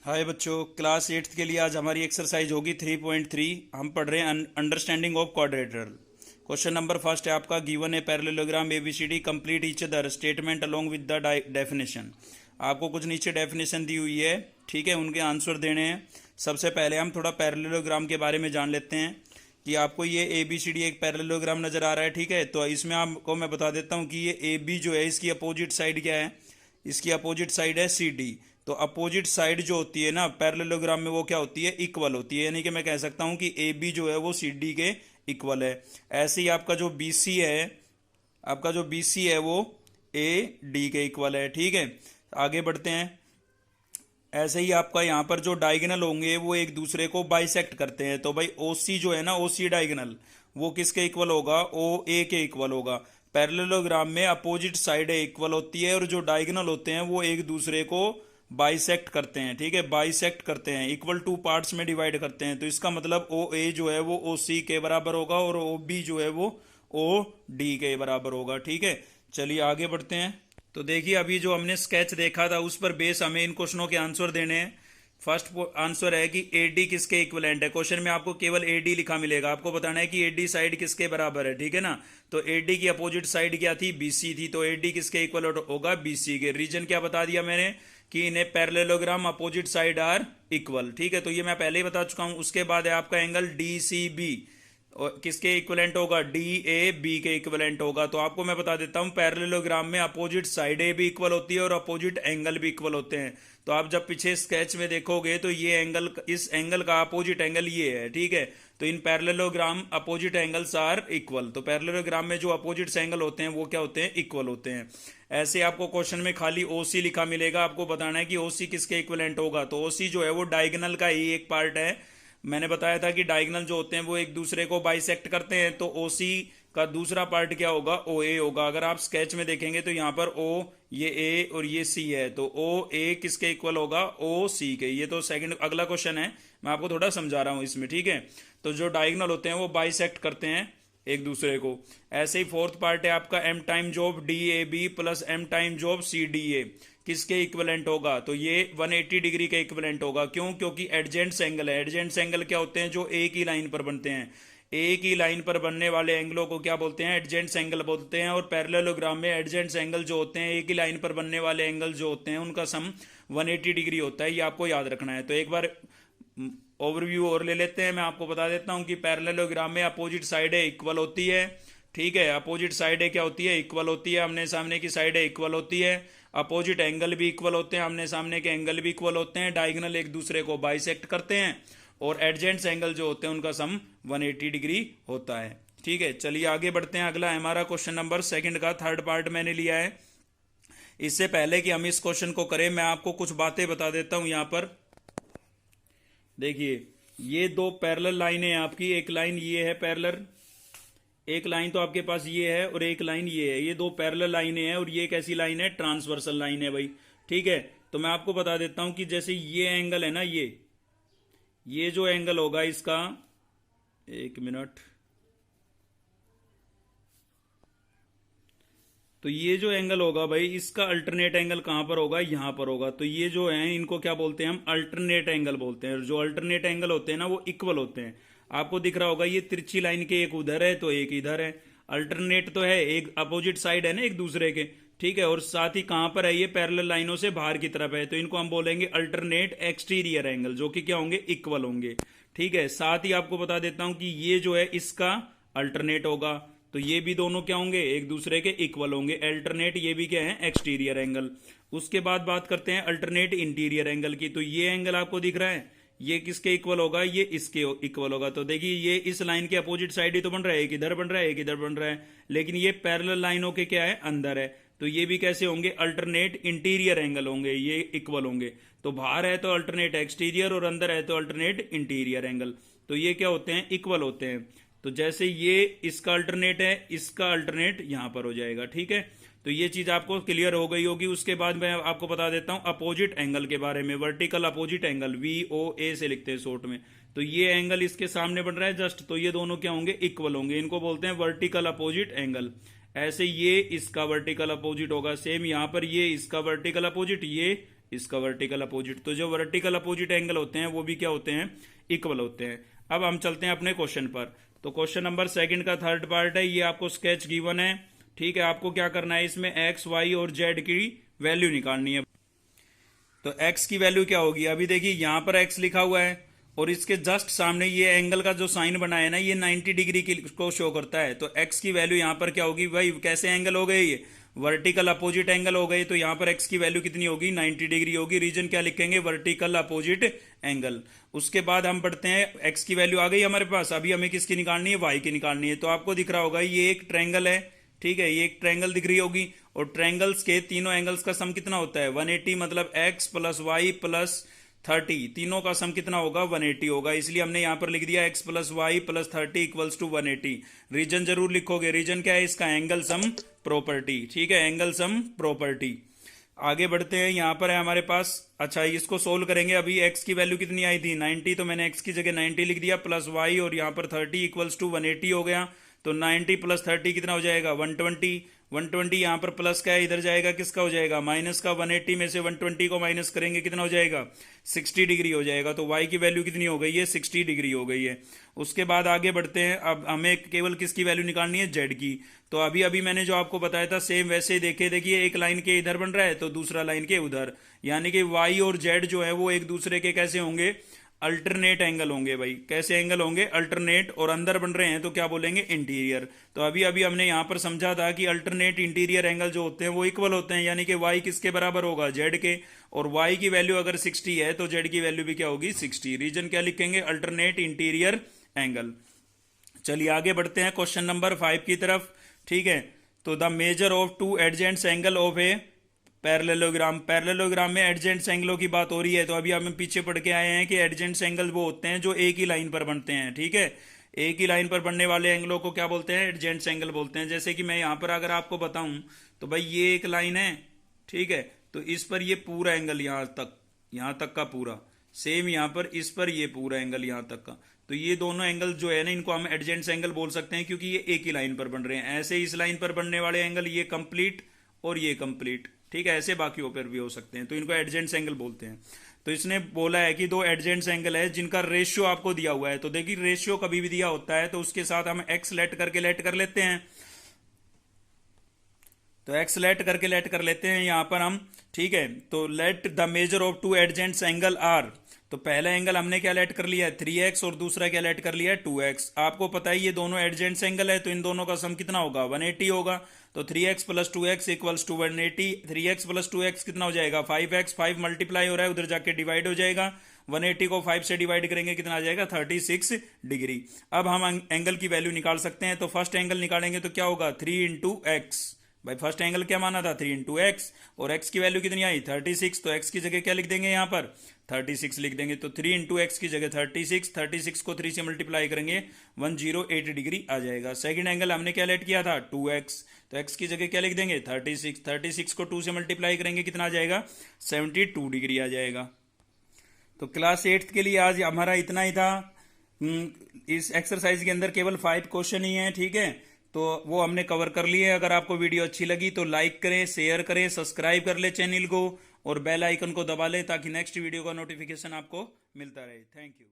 हाय बच्चों, class 8th के लिए आज हमारी एक्सरसाइज होगी 3.3। हम पढ़ रहे हैं understanding of quadrilateral. Question number first है आपका, given a parallelogram ABCD complete each other statement along with the definition. आपको कुछ नीचे डेफिनेशन दी हुई है, ठीक है, उनके आंसर देने हैं। सबसे पहले हम थोड़ा पैरेललोग्राम के बारे में जान लेते हैं कि आपको ये ए बी सी डी एक पैरेललोग्राम नजर आ रहा है, ठीक है। तो इसमें आपको मैं बता देता हूँ कि ये ए बी जो है इसकी अपोजिट साइड क्या है, इसकी अपोजिट साइड है सी डी। तो अपोजिट साइड जो होती है ना पैरेललोग्राम में, वो क्या होती है, इक्वल होती है। यानी कि मैं कह सकता हूं कि ए बी जो है वो सी डी के इक्वल है। ऐसे ही आपका जो बी सी है, आपका जो बी सी है वो ए डी के इक्वल है, ठीक है। आगे बढ़ते हैं। ऐसे ही आपका यहाँ पर जो डायगोनल होंगे वो एक दूसरे को बाइसेक्ट करते हैं। तो भाई ओ सी जो है ना, ओ सी डायगोनल वो किसके इक्वल होगा, ओ ए के इक्वल होगा। पैरेललोग्राम में अपोजिट साइड इक्वल होती है और जो डायगोनल होते हैं वो एक दूसरे को बाइसेक्ट करते हैं, ठीक है, बाइसेक्ट करते हैं, इक्वल टू पार्ट्स में डिवाइड करते हैं। तो इसका मतलब ओ ए जो है वो ओ सी के बराबर होगा और ओ बी जो है वो ओ डी के बराबर होगा, ठीक है। चलिए आगे बढ़ते हैं। तो देखिए, अभी जो हमने स्केच देखा था उस पर बेस हमें इन क्वेश्चनों के आंसर देने हैं। फर्स्ट आंसर है कि ए डी किसके इक्विवेलेंट है। क्वेश्चन में आपको केवल ए डी लिखा मिलेगा, आपको बताना है कि ए डी साइड किसके बराबर है, ठीक है ना। तो ए डी की अपोजिट साइड क्या थी, बी सी थी। तो ए डी किसके इक्वल होगा, बी सी के। रीजन क्या बता दिया मैंने कि इन्हें parallelogram opposite side are equal, ठीक है। तो ये मैं पहले ही बता चुका हूं। उसके बाद है आपका एंगल डी सी बी, किसके इक्विवेलेंट होगा, डी ए बी के इक्विवेलेंट होगा। तो आपको मैं बता देता हूं पैरेललोग्राम में अपोजिट साइड ए भी इक्वल होती है और अपोजिट एंगल भी इक्वल होते हैं। तो आप जब पीछे स्केच में देखोगे तो ये एंगल, इस एंगल का अपोजिट एंगल ये है, ठीक है। तो in parallelogram opposite angles are equal. तो पैरेललोग्राम में जो अपोजिट एंगल होते हैं वो क्या होते हैं, इक्वल होते हैं। ऐसे आपको क्वेश्चन में खाली ओसी लिखा मिलेगा, आपको बताना है कि ओसी किसके इक्विवेलेंट होगा। तो ओसी जो है वो डायगोनल का ही एक पार्ट है। मैंने बताया था कि डायगोनल जो होते हैं वो एक दूसरे को बाइसेक्ट करते हैं। तो ओसी का दूसरा पार्ट क्या होगा, ओ ए होगा। अगर आप स्केच में देखेंगे तो यहाँ पर ओ, ये ए और ये सी है। तो ओ ए किसके इक्वल होगा, ओ सी के। ये तो सेकंड अगला क्वेश्चन है, मैं आपको थोड़ा समझा रहा हूं इसमें, ठीक है। तो जो डायगोनल होते हैं वो बाइसेक्ट करते हैं एक दूसरे को। ऐसे ही फोर्थ पार्ट है आपका M time job D A B plus M time job C D A किसके इक्विवेलेंट होगा। तो ये 180 डिग्री के इक्विवेलेंट होगा। क्यों, क्योंकि एडजेंट्स एंगल है। एडजेंट्स एंगल क्या होते हैं, जो एक ही लाइन पर बनते हैं। एक ही लाइन पर बनने वाले एंगलों को क्या बोलते हैं, एडजेंट्स एंगल बोलते हैं। और पैरेललोग्राम में एडजेंट्स एंगल जो होते हैं, एक ही लाइन पर बनने वाले एंगल जो होते हैं, उनका सम 180 डिग्री होता है। ये आपको याद रखना है। तो एक बार ओवरव्यू और ले लेते हैं। मैं आपको बता देता हूं कि पैरेललोग्राम में अपोजिट साइड इक्वल होती है, ठीक है। अपोजिट साइड क्या होती है, इक्वल होती है। आमने सामने की साइड इक्वल होती है। अपोजिट एंगल भी इक्वल होते हैं, आमने सामने के एंगल भी इक्वल होते हैं। डायगोनल एक दूसरे को बाइसेक्ट करते हैं और एडजेंट्स एंगल जो होते हैं उनका सम 180 डिग्री होता है, ठीक है। चलिए आगे बढ़ते हैं। अगला है हमारा क्वेश्चन नंबर सेकंड का थर्ड पार्ट मैंने लिया है। इससे पहले कि हम इस क्वेश्चन को करें, मैं आपको कुछ बातें बता देता हूं। यहां पर देखिए, ये दो पैरेलल लाइनें हैं आपकी। एक लाइन ये है पैरेलल, एक लाइन तो आपके पास ये है और एक लाइन ये है। ये दो पैरेलल लाइनें हैं और ये कैसी लाइन है, ट्रांसवर्सल लाइन है भाई, ठीक है। तो मैं आपको बता देता हूं कि जैसे ये एंगल है ना, ये जो एंगल होगा इसका, एक मिनट, तो ये जो एंगल होगा भाई, इसका अल्टरनेट एंगल कहां पर होगा, यहां पर होगा। तो ये जो है इनको क्या बोलते हैं, हम अल्टरनेट एंगल बोलते हैं। और जो अल्टरनेट एंगल होते हैं ना वो इक्वल होते हैं। आपको दिख रहा होगा ये तिरछी लाइन के एक उधर है तो एक इधर है। अल्टरनेट तो है, एक अपोजिट साइड है ना एक दूसरे के, ठीक है। और साथ ही कहां पर है, ये पैरेलल लाइनों से बाहर की तरफ है। तो इनको हम बोलेंगे अल्टरनेट एक्सटीरियर एंगल, जो कि क्या होंगे, इक्वल होंगे, ठीक है। साथ ही आपको बता देता हूं कि ये जो है इसका अल्टरनेट होगा। तो ये भी दोनों क्या होंगे, एक दूसरे के इक्वल होंगे। अल्टरनेट ये भी क्या है, एक्सटीरियर एंगल। उसके बाद बात करते हैं अल्टरनेट इंटीरियर एंगल की। तो ये एंगल आपको दिख रहा है, ये किसके इक्वल होगा, ये इसके इक्वल होगा। तो देखिए, ये इस लाइन के अपोजिट साइड ही तो बन रहा है, एक इधर बन रहा है एक इधर बन रहा है, लेकिन ये पैरेलल लाइनों के क्या है, अंदर है। तो ये भी कैसे होंगे, अल्टरनेट इंटीरियर एंगल होंगे, ये इक्वल होंगे। तो बाहर है तो अल्टरनेट एक्सटीरियर और अंदर है तो अल्टरनेट इंटीरियर एंगल। तो ये क्या होते हैं, इक्वल होते हैं। तो जैसे ये इसका अल्टरनेट है, इसका अल्टरनेट यहां पर हो जाएगा, ठीक है। तो ये चीज आपको क्लियर हो गई होगी। उसके बाद मैं आपको बता देता हूं अपोजिट एंगल के बारे में। Vertical opposite angle, V O A से लिखते हैं शॉर्ट में। तो ये एंगल इसके सामने बन रहा है जस्ट, तो ये दोनों क्या होंगे, इक्वल होंगे। इनको बोलते हैं वर्टिकल अपोजिट एंगल। ऐसे ये इसका वर्टिकल अपोजिट होगा, सेम यहां पर ये इसका वर्टिकल अपोजिट, ये इसका वर्टिकल अपोजिट। तो जो वर्टिकल अपोजिट एंगल होते हैं वो भी क्या होते हैं, इक्वल होते हैं। अब हम चलते हैं अपने क्वेश्चन पर। तो क्वेश्चन नंबर 2 का थर्ड पार्ट है, ये आपको स्केच गिवन है, ठीक है। आपको क्या करना है, इसमें एक्स वाई और जेड की वैल्यू निकालनी है। तो एक्स की वैल्यू क्या होगी, अभी देखिए यहां पर एक्स लिखा हुआ है और इसके जस्ट सामने ये एंगल का जो साइन बना है ना, ये 90 डिग्री को शो करता है। तो एक्स की वैल्यू यहां पर क्या होगी भाई, कैसे एंगल हो गए, ये वर्टिकल अपोजिट एंगल हो गए। तो यहां पर एक्स की वैल्यू कितनी होगी, 90 डिग्री होगी। रीजन क्या लिखेंगे, वर्टिकल अपोजिट एंगल। उसके बाद हम पढ़ते हैं, एक्स की वैल्यू आ गई हमारे पास, अभी हमें किसकी निकालनी है, वाई की निकालनी है। तो आपको दिख रहा होगा ये एक ट्रायंगल है, ठीक है, ये एक ट्रायंगल दिख रही होगी और ट्रायंगल्स के तीनों एंगल्स का सम कितना होता है, 180, मतलब एक्स प्लस वाई प्लस 30, तीनों का सम कितना होगा, 180 होगा। इसलिए हमने यहां पर लिख दिया x plus y plus 30 equals to 180। Reason जरूर लिखोगे, रीजन क्या है इसका, एंगल सम प्रॉपर्टी, ठीक है, एंगल सम प्रॉपर्टी। आगे बढ़ते हैं, यहां पर है हमारे पास, अच्छा इसको सोल्व करेंगे। अभी एक्स की वैल्यू कितनी आई थी, 90, तो मैंने एक्स की जगह 90 लिख दिया, प्लस वाई और यहां पर 30 इक्वल्स टू 180 हो गया। तो 90 प्लस 30 कितना हो जाएगा, 120। 120 यहां पर प्लस का है, इधर जाएगा किसका हो जाएगा, माइनस का। 180 में से 120 को माइनस करेंगे कितना हो जाएगा, 60 डिग्री हो जाएगा। तो y की वैल्यू कितनी हो गई है, 60 डिग्री हो गई है। उसके बाद आगे बढ़ते हैं, अब हमें केवल किसकी वैल्यू निकालनी है, z की। तो अभी अभी मैंने जो आपको बताया था सेम वैसे देखिए एक लाइन के इधर बन रहा है तो दूसरा लाइन के उधर, यानी कि y और z जो है वो एक दूसरे के कैसे होंगे, अल्टरनेट एंगल होंगे भाई। कैसे एंगल होंगे, अल्टरनेट, और अंदर बन रहे हैं तो क्या बोलेंगे, इंटीरियर। तो अभी अभी हमने यहां पर समझा था कि अल्टरनेट इंटीरियर एंगल जो होते हैं वो इक्वल होते हैं, यानी कि y किसके बराबर होगा, z के। और y की वैल्यू अगर 60 है तो z की वैल्यू भी क्या होगी, 60। रीजन क्या लिखेंगे, अल्टरनेट इंटीरियर एंगल। चलिए आगे बढ़ते हैं क्वेश्चन नंबर 5 की तरफ, ठीक है। तो the measure of two adjacent angle of a parallelogram. Parallelogram में एडजेंट्स एंगलों की बात हो रही है। तो अभी हम पीछे पढ़ के आए हैं कि एडजेंट्स एंगल वो होते हैं जो एक ही लाइन पर बनते हैं, ठीक है। एक ही लाइन पर बनने वाले एंगलों को क्या बोलते हैं, एडजेंट्स एंगल बोलते हैं। जैसे कि मैं यहां पर अगर आपको बताऊं तो भाई ये एक लाइन है, ठीक है, तो इस पर ये पूरा एंगल यहां तक का पूरा, सेम यहां पर इस पर ये पूरा एंगल यहां तक का। तो ये दोनों एंगल जो है ना, इनको हम एडजेंट्स एंगल बोल सकते हैं क्योंकि ये एक ही लाइन पर बन रहे हैं। ऐसे इस लाइन पर बनने वाले एंगल ये कंप्लीट और ये कंप्लीट, ठीक है, ऐसे बाकी ऊपर भी हो सकते हैं, तो इनको एडजेंट्स एंगल बोलते हैं। तो इसने बोला है कि दो एडजेंट्स एंगल है जिनका रेशियो आपको दिया हुआ है। तो देखिए रेशियो कभी भी दिया होता है तो उसके साथ हम एक्स लेट कर लेते हैं। तो एक्स लेट कर लेते हैं यहां पर हम, ठीक है। तो let the measure of two adjacent angle are. तो पहला एंगल हमने क्या लेट कर लिया है, 3x, और दूसरा क्या लेट कर लिया है, 2x। आपको पता है ये दोनों एडजेंट्स एंगल है तो इन दोनों का सम कितना होगा, 180 होगा। तो 3x plus 2x equals to 180। 3x plus 2x कितना हो जाएगा, 5x। 5 मल्टीप्लाई हो रहा है, उधर जाके डिवाइड हो जाएगा। 180 को 5 से डिवाइड करेंगे कितना आ जाएगा, 36 डिग्री। अब हम एंगल की वैल्यू निकाल सकते हैं। तो फर्स्ट एंगल निकालेंगे तो क्या होगा, 3 इंटू एक्स। भाई फर्स्ट एंगल क्या माना था, 3 इंटू एक्स, और एक्स की वैल्यू कितनी आई, 36। तो एक्स की जगह क्या लिख देंगे यहां पर, 36 लिख देंगे। तो 3 इंटू एक्स की जगह 36 को 3 से मल्टीप्लाई करेंगे 108 डिग्री आ जाएगा। सेकंड एंगल हमने क्या लेट किया था, 2x। तो एक्स की जगह क्या लिख देंगे, 36 को 2 से मल्टीप्लाई करेंगे कितना आ जाएगा, 72 डिग्री आ जाएगा। तो क्लास 8th के लिए आज हमारा इतना ही था। इस एक्सरसाइज के अंदर केवल 5 क्वेश्चन ही हैं, ठीक है। तो वो हमने कवर कर लिए। अगर आपको वीडियो अच्छी लगी तो लाइक करें, शेयर करें, सब्सक्राइब कर ले चैनल को और बेल आइकन को दबा लें ताकि नेक्स्ट वीडियो का नोटिफिकेशन आपको मिलता रहे। Thank you.